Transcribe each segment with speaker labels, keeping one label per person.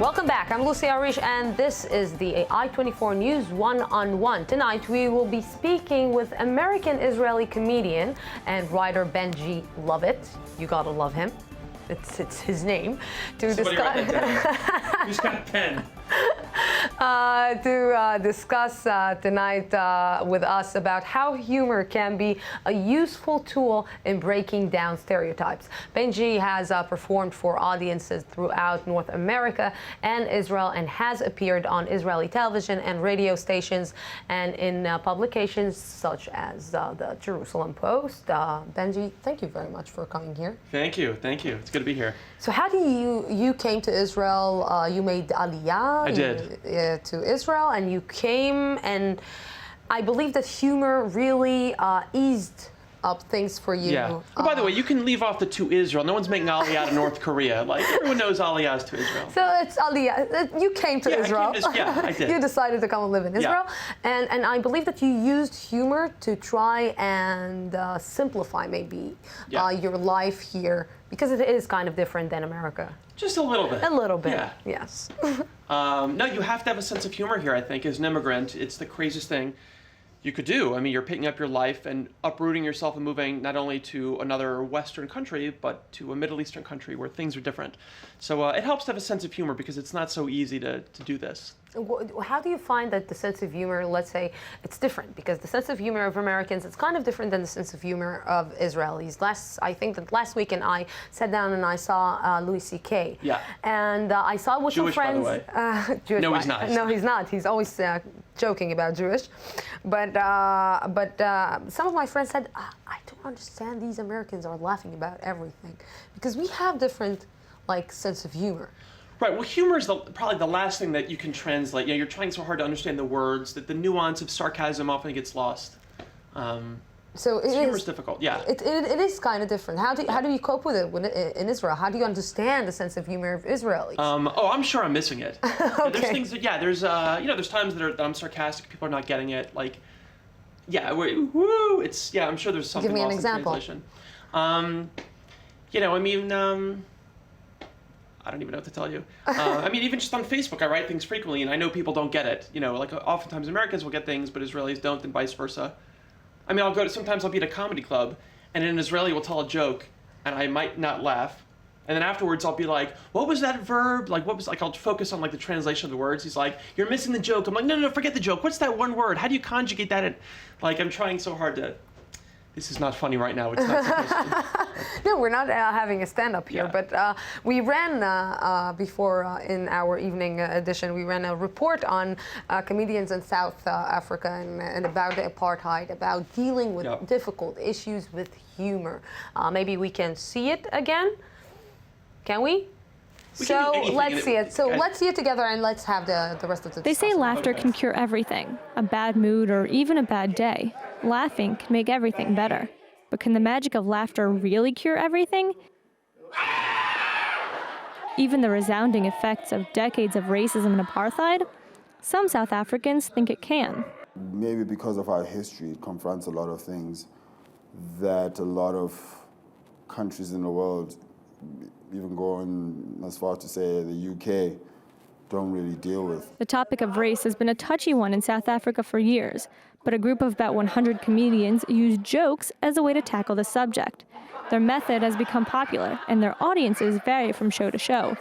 Speaker 1: Welcome back. I'm Lucy Arish, and this is the i24 News One-on-One. Tonight, we will be speaking with American-Israeli comedian and writer Benji Lovitt. You gotta love him. It's his name. To discuss.
Speaker 2: Who's got 10?
Speaker 1: To discuss tonight with us about how humor can be a useful tool in breaking down stereotypes. Benji has performed for audiences throughout North America and Israel and has appeared on Israeli television and radio stations and in publications such as the Jerusalem Post. Benji, thank you very much for coming here.
Speaker 2: Thank you. It's good to be here.
Speaker 1: So how do you came to Israel? You made Aliyah.
Speaker 2: I did.
Speaker 1: To Israel, and you came, and I believe that humor really eased up things for you.
Speaker 2: Yeah. Oh, by the way, you can leave off the to Israel. No one's making Aliyah out of North Korea. Like, everyone knows Aliyah is to Israel.
Speaker 1: So it's Aliyah. You came to Israel.
Speaker 2: I did.
Speaker 1: You decided to come and live in Israel.
Speaker 2: Yeah.
Speaker 1: And I believe that you used humor to try and simplify maybe your life here, because it is kind of different than America.
Speaker 2: Just a little bit.
Speaker 1: A little bit,
Speaker 2: yeah.
Speaker 1: Yes.
Speaker 2: No, you have to have a sense of humor here, I think, as an immigrant. It's the craziest thing you could do. I mean, you're picking up your life and uprooting yourself and moving not only to another Western country, but to a Middle Eastern country where things are different. So it helps to have a sense of humor because it's not so easy to do this.
Speaker 1: How do you find that the sense of humor, let's say, it's different? Because the sense of humor of Americans, it's kind of different than the sense of humor of Israelis. I think that last weekend I sat down and I saw Louis C.K.
Speaker 2: Yeah.
Speaker 1: And I saw with
Speaker 2: Jewish,
Speaker 1: some friends.
Speaker 2: by the way.
Speaker 1: Jewish.
Speaker 2: No, he's not.
Speaker 1: No, he's not. He's always joking about Jewish. But some of my friends said, I don't understand, these Americans are laughing about everything. Because we have different, sense of humor.
Speaker 2: Right. Well, humor is probably the last thing that you can translate. You know, you're trying so hard to understand the words that the nuance of sarcasm often gets lost.
Speaker 1: So
Speaker 2: humor is difficult. Yeah.
Speaker 1: It is kind of different. How do you cope with it in Israel? How do you understand the sense of humor of Israelis?
Speaker 2: I'm sure I'm missing it.
Speaker 1: Okay.
Speaker 2: There's things that there's times that I'm sarcastic. People are not getting it. I'm sure there's something.
Speaker 1: Give me an
Speaker 2: lost
Speaker 1: example.
Speaker 2: In translation. I don't even know what to tell you. Even just on Facebook, I write things frequently, and I know people don't get it. Oftentimes Americans will get things, but Israelis don't, and vice versa. Sometimes I'll be at a comedy club, and an Israeli will tell a joke, and I might not laugh. And then afterwards, I'll be like, what was that verb? I'll focus on, the translation of the words. He's like, you're missing the joke. I'm like, no, forget the joke. What's that one word? How do you conjugate that in? I'm trying so hard to... This is not funny right now. It's not supposed to.
Speaker 1: No, we're not having a stand-up here, but we ran before in our evening edition, we ran a report on comedians in South Africa and about the apartheid, about dealing with difficult issues with humor. Maybe we can see it again. Can we? Let's see it. So let's see it together, and let's have the rest of the discussion.
Speaker 3: They say laughter can cure everything, a bad mood or even a bad day. Laughing can make everything better. But can the magic of laughter really cure everything? Even the resounding effects of decades of racism and apartheid? Some South Africans think it can.
Speaker 4: Maybe because of our history, it confronts a lot of things that a lot of countries in the world, even going as far to say the UK, don't really deal with.
Speaker 3: The topic of race has been a touchy one in South Africa for years, but a group of about 100 comedians use jokes as a way to tackle the subject. Their method has become popular, and their audiences vary from show to show.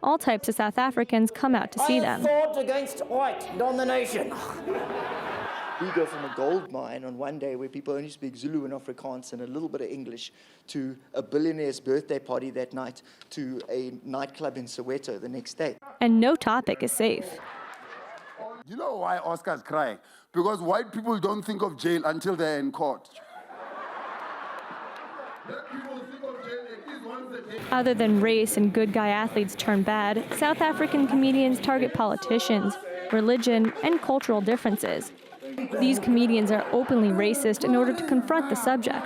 Speaker 3: All types of South Africans come out to see them.
Speaker 5: I fought against white domination. We go from a gold mine on one day where people only speak Zulu and Afrikaans and a little bit of English to a billionaire's birthday party that night to a nightclub in Soweto the next day.
Speaker 3: And no topic is safe.
Speaker 4: You know why Oscar's crying? Because white people don't think of jail until they're in court.
Speaker 3: Other than race and good guy athletes turn bad, South African comedians target politicians, religion, and cultural differences. These comedians are openly racist in order to confront the subject,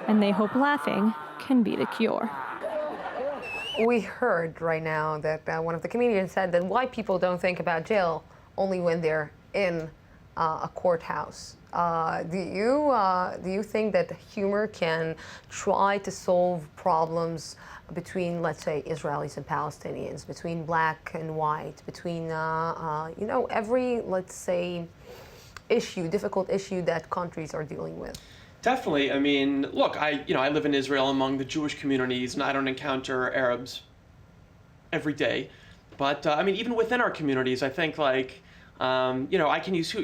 Speaker 3: and they hope laughing can be the cure.
Speaker 1: We heard right now that one of the comedians said that white people don't think about jail only when they're in a courthouse. Do you think that humor can try to solve problems between, let's say, Israelis and Palestinians, between black and white, between every, let's say, difficult issue that countries are dealing with?
Speaker 2: Definitely. I mean, look, I live in Israel among the Jewish communities, and I don't encounter Arabs every day. But I mean, even within our communities, I think I can use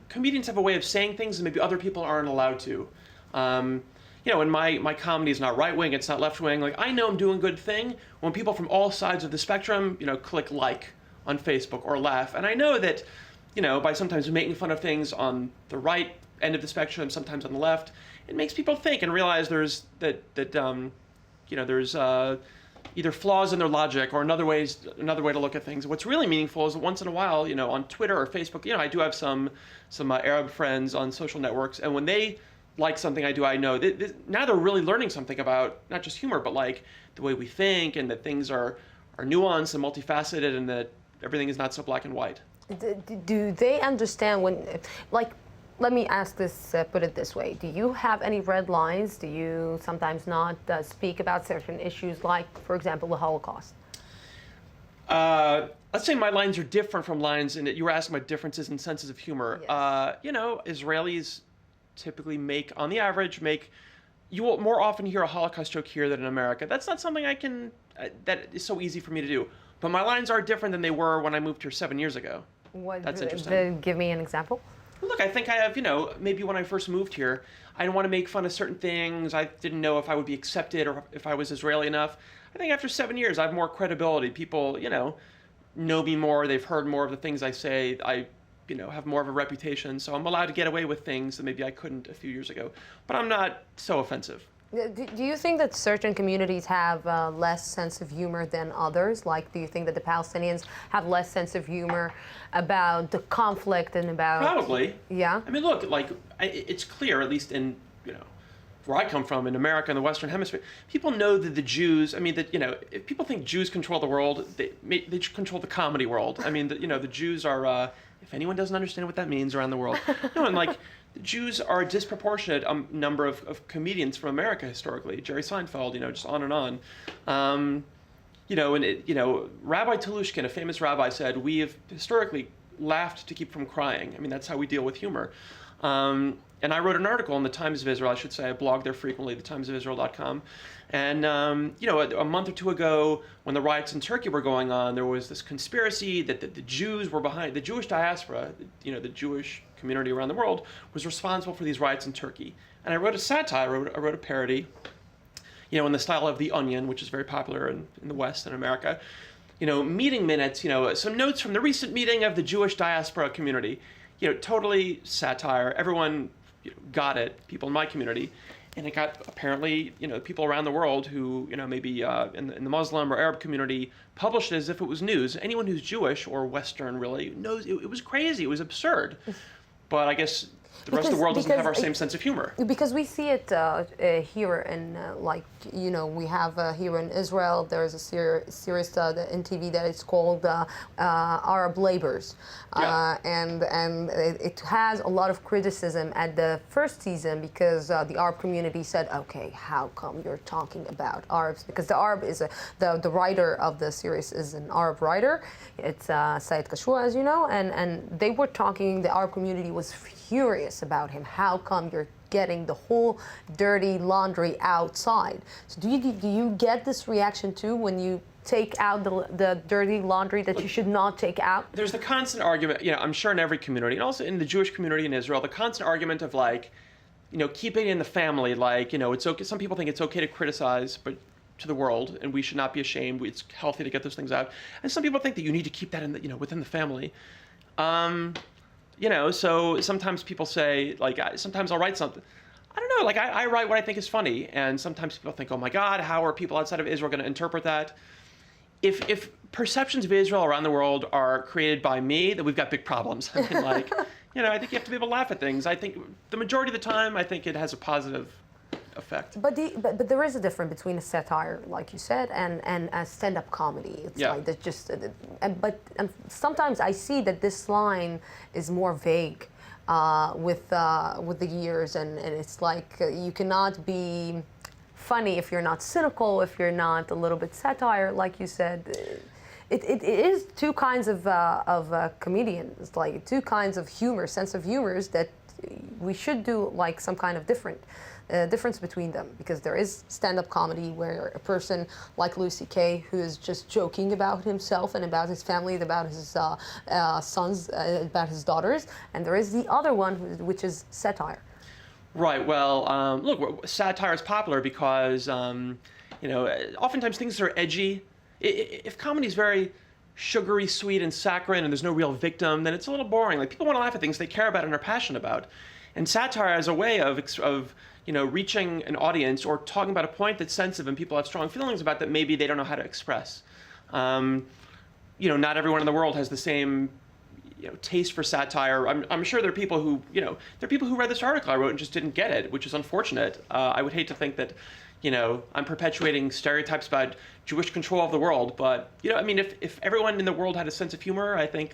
Speaker 2: comedians have a way of saying things that maybe other people aren't allowed to. And my comedy is not right wing, it's not left wing. Like, I know I'm doing a good thing when people from all sides of the spectrum, click like on Facebook or laugh. And I know that, by sometimes making fun of things on the right end of the spectrum, sometimes on the left, it makes people think and realize there's either flaws in their logic or another way to look at things. What's really meaningful is that once in a while, on Twitter or Facebook, I do have some Arab friends on social networks, and when they like something I do, I know now they're really learning something about not just humor, but like the way we think, and that things are nuanced and multifaceted, and that everything is not so black and white.
Speaker 1: Do they understand when, let me ask this, put it this way. Do you have any red lines? Do you sometimes not speak about certain issues, like, for example, the Holocaust?
Speaker 2: Let's say my lines are different from lines, and you were asking about differences in senses of humor.
Speaker 1: Yes.
Speaker 2: Israelis typically on the average, you will more often hear a Holocaust joke here than in America. That's not something that is so easy for me to do. But my lines are different than they were when I moved here 7 years ago. That's interesting.
Speaker 1: Give me an example.
Speaker 2: Look, I think I have, maybe when I first moved here, I didn't want to make fun of certain things. I didn't know if I would be accepted or if I was Israeli enough. I think after 7 years, I have more credibility. People, know me more. They've heard more of the things I say. I, have more of a reputation. So I'm allowed to get away with things that maybe I couldn't a few years ago. But I'm not so offensive.
Speaker 1: Do you think that certain communities have less sense of humor than others? Like, do you think that the Palestinians have less sense of humor about the conflict and about...
Speaker 2: Probably.
Speaker 1: Yeah?
Speaker 2: I mean, look, it's clear, at least in, where I come from, in America, in the Western Hemisphere, people know that the Jews, if people think Jews control the world, they control the comedy world. I mean, the Jews are, if anyone doesn't understand what that means around the world, the Jews are a disproportionate number of comedians from America historically. Jerry Seinfeld, just on and on. Rabbi Telushkin, a famous rabbi, said, we have historically laughed to keep from crying. I mean, that's how we deal with humor. And I wrote an article in the Times of Israel, I should say. I blog there frequently, thetimesofisrael.com. And, a month or two ago, when the riots in Turkey were going on, there was this conspiracy that the Jews were behind, the Jewish diaspora, the Jewish community around the world, was responsible for these riots in Turkey. And I wrote a satire, I wrote a parody, in the style of The Onion, which is very popular in the West and America. Meeting minutes, some notes from the recent meeting of the Jewish diaspora community. Totally satire. Everyone got it, people in my community. And it got, apparently, people around the world who, maybe in the Muslim or Arab community published it as if it was news. Anyone who's Jewish or Western, really, knows it was crazy. It was absurd. But I guess the rest of the world doesn't have our same sense of humor.
Speaker 1: Because we see it here in, we have here in Israel, there's a series in TV that is called Arab Labors.
Speaker 2: Yeah.
Speaker 1: And it has a lot of criticism at the first season because the Arab community said, okay, how come you're talking about Arabs? Because the Arab is the writer of the series is an Arab writer. It's Said Kashua, as you know, and they were talking, the Arab community was furious about him. How come you're getting the whole dirty laundry outside? So do you get this reaction too when you take out the dirty laundry that you should not take out?
Speaker 2: There's the constant argument, I'm sure in every community, and also in the Jewish community in Israel, the constant argument of keeping it in the family, it's okay. Some people think it's okay to criticize, but to the world, and we should not be ashamed. It's healthy to get those things out. And some people think that you need to keep that in within the family. So sometimes people say, sometimes I'll write something. I don't know, I write what I think is funny, and sometimes people think, oh my God, how are people outside of Israel going to interpret that? If perceptions of Israel around the world are created by me, then we've got big problems. I mean, I think you have to be able to laugh at things. I think the majority of the time, I think it has a positive effect.
Speaker 1: But there is a difference between a satire, like you said, and a stand-up comedy. It's like that just, but sometimes I see that this line is more vague. with the years, and it's like you cannot be funny if you're not cynical, if you're not a little bit satire, like you said. It is two kinds of comedians, like two kinds of humor, sense of humors that we should do like some kind of difference between them, because there is stand-up comedy where a person like Louis C.K. who is just joking about himself and about his family, about his sons, about his daughters, and there is the other one which is satire.
Speaker 2: Right. Well, look, satire is popular because oftentimes things are edgy. If comedy is very sugary, sweet, and saccharine, and there's no real victim, then it's a little boring. Like, people want to laugh at things they care about and are passionate about. And satire is a way of reaching an audience or talking about a point that's sensitive and people have strong feelings about that maybe they don't know how to express. Not everyone in the world has the same taste for satire. I'm sure there are people who read this article I wrote and just didn't get it, which is unfortunate. I would hate to think that I'm perpetuating stereotypes about Jewish control of the world, but if everyone in the world had a sense of humor, I think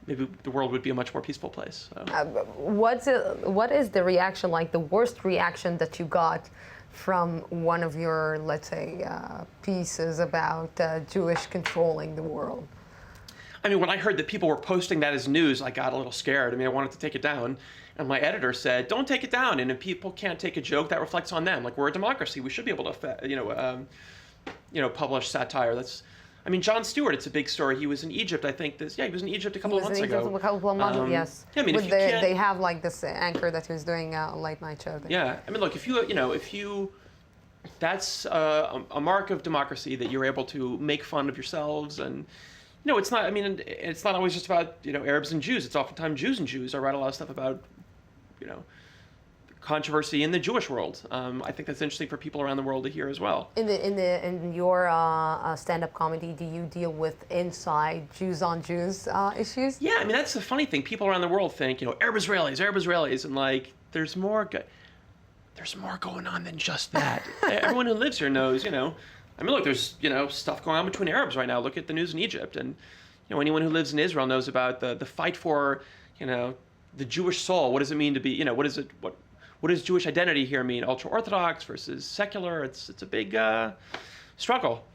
Speaker 2: maybe the world would be a much more peaceful place. So.
Speaker 1: What is the reaction, like the worst reaction that you got from one of your, let's say, pieces about Jewish controlling the world?
Speaker 2: I mean, when I heard that people were posting that as news, I got a little scared. I mean, I wanted to take it down. And my editor said, don't take it down. And if people can't take a joke, that reflects on them. Like, we're a democracy. We should be able to, publish satire. John Stewart, it's a big story. He was in Egypt, I think. He was in Egypt a couple of months ago.
Speaker 1: Yes.
Speaker 2: Yeah, I mean,
Speaker 1: they have like this anchor that was doing a late night show.
Speaker 2: Yeah, I mean, look, that's a mark of democracy that you're able to make fun of yourselves. And it's not. I mean, it's not always just about Arabs and Jews. It's oftentimes Jews and Jews. I write a lot of stuff about controversy in the Jewish world. I think that's interesting for people around the world to hear as well.
Speaker 1: In your stand-up comedy, do you deal with inside Jews on Jews issues?
Speaker 2: Yeah, I mean, that's the funny thing. People around the world think Arab Israelis, and like there's more going on than just that. Everyone who lives here knows. I mean, look, there's stuff going on between Arabs right now. Look at the news in Egypt, and anyone who lives in Israel knows about the fight for the Jewish soul. What does it mean to be what does Jewish identity here mean? Ultra-Orthodox versus secular. It's a big struggle.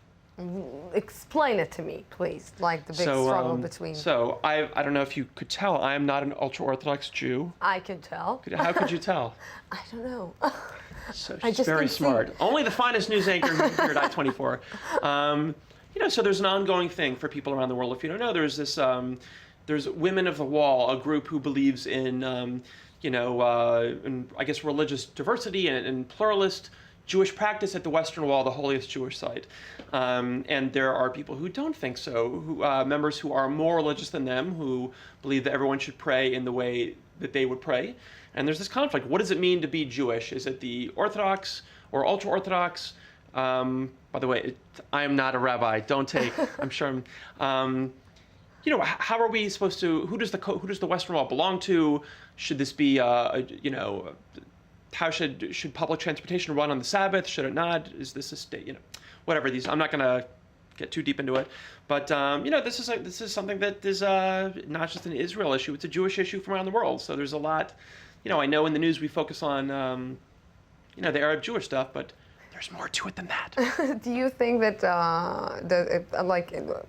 Speaker 1: Explain it to me, please. Like the big struggle between.
Speaker 2: So I don't know if you could tell. I am not an ultra-Orthodox Jew.
Speaker 1: I can tell.
Speaker 2: How could you tell?
Speaker 1: I don't know.
Speaker 2: So she's very smart. Only the finest news anchor here at I24. So there's an ongoing thing for people around the world. If you don't know, there's this. There's Women of the Wall, a group who believes in, in, I guess, religious diversity and pluralist Jewish practice at the Western Wall, the holiest Jewish site. And there are people who don't think so, members who are more religious than them, who believe that everyone should pray in the way that they would pray. And there's this conflict. What does it mean to be Jewish? Is it the Orthodox or ultra-Orthodox? By the way, I am not a rabbi. Don't take. I'm sure I'm. How are we supposed to? Who does the Western Wall belong to? Should this be? How should public transportation run on the Sabbath? Should it not? Is this a state? Whatever these. I'm not going to get too deep into it, but this is something that is not just an Israel issue. It's a Jewish issue from around the world. So there's a lot. I know in the news we focus on the Arab Jewish stuff, but there's more to it than that.
Speaker 1: Do you think that,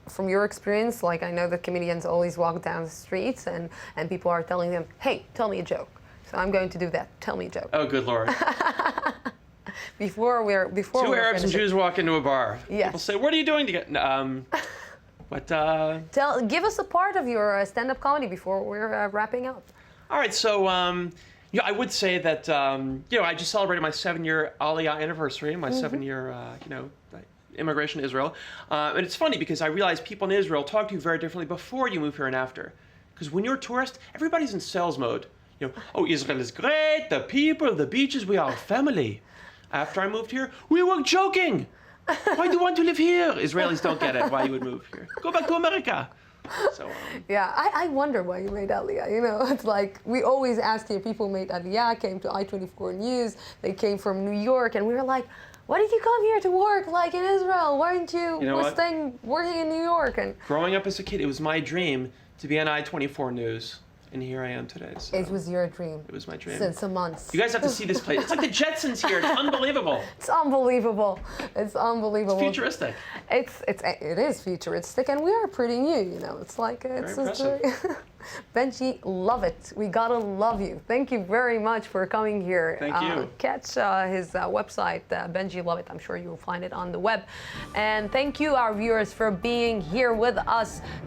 Speaker 1: from your experience, like I know that comedians always walk down the streets and people are telling them, hey, tell me a joke. So I'm going to do that. Tell me a joke.
Speaker 2: Oh, good Lord.
Speaker 1: Before
Speaker 2: Two Arabs and Jews walk into a bar.
Speaker 1: Yes.
Speaker 2: People say, what are you doing to get...
Speaker 1: Give us a part of your stand-up comedy before we're wrapping up.
Speaker 2: All right, so... I would say that, I just celebrated my 7-year Aliyah anniversary, my 7-year, immigration to Israel. And it's funny because I realize people in Israel talk to you very differently before you move here and after. Because when you're a tourist, everybody's in sales mode. Oh, Israel is great, the people, the beaches, we are a family. After I moved here, we were joking. Why do you want to live here? Israelis don't get it, why you would move here. Go back to America. So,
Speaker 1: yeah, I wonder why you made Aliyah. It's like we always ask you, people made Aliyah, came to I24 News, they came from New York, and we were like, why did you come here to work like in Israel? Why aren't you working in New York? And
Speaker 2: growing up as a kid, it was my dream to be on I24 News. And here I am today. So
Speaker 1: It was your dream.
Speaker 2: it was my dream.
Speaker 1: Since a month.
Speaker 2: You guys have to see this place. It's like the Jetsons here. It's unbelievable.
Speaker 1: It's unbelievable. It's unbelievable.
Speaker 2: It's futuristic.
Speaker 1: It is futuristic, and we are pretty new. You know, it's like it's
Speaker 2: Very impressive.
Speaker 1: Benji Lovitt, we gotta love you. Thank you very much for coming here.
Speaker 2: Thank you.
Speaker 1: Catch his website, Benji Lovitt. I'm sure you'll find it on the web. And thank you, our viewers, for being here with us.